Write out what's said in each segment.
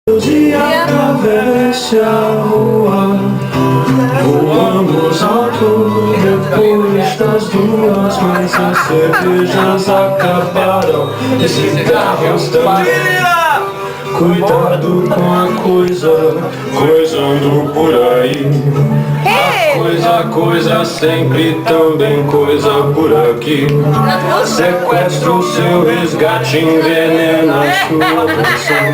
E atravesse a rua, voando alto depois das duas. Mas as cervejas acabaram e cigarros também. Cuidado com a coisa, coisando por aí. A coisa sempre também coisa por aqui. Sequestro seu resgate, envenena sua canção.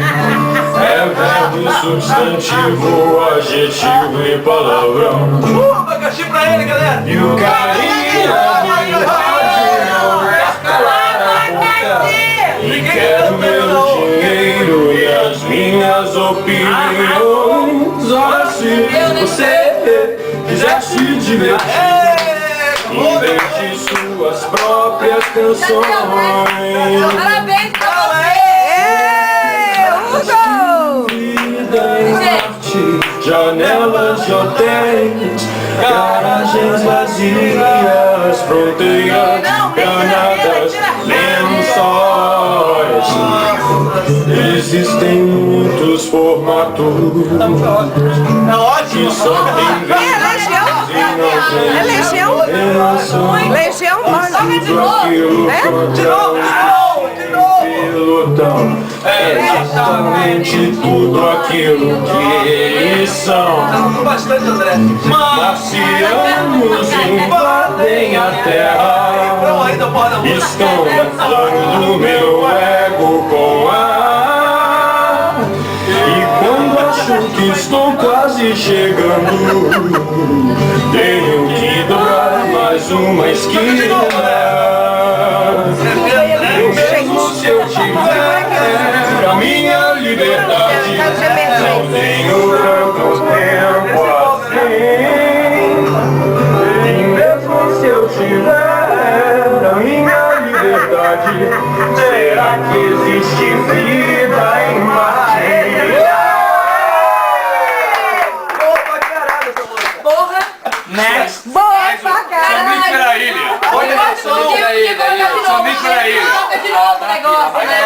É verbo, substantivo, adjetivo e palavrão. Abacaxi pra ele, galera! E o carinha do rádio não quer calar a boca. E quer meu dinheiro e as minhas opiniões. Ora, se você quiser se divertir, invente suas próprias canções. Parabéns pra você! Janelas de hotéis, garagens vazias, fronteiras, granadas, lençóis. Existem muitos formatos que só tem Legião? Pilotão é exatamente tudo aquilo que eles são. Bastante, André. Marcianos invadem a terra, estão inflando meu ego com ar. E quando acho que estou quase chegando, tenho que dobrar mais uma esquina. Se eu tiver a minha liberdade, não tenho tanto tempo assim. E mesmo se eu tiver a minha liberdade, será que existe vida em Marte? Boa pra caralho essa música. Porra! Next. Boa pra caralho! Somente pra ilha. Olha só, Somente pra ilha. somente pra ilha. Toca de novo o negócio, né?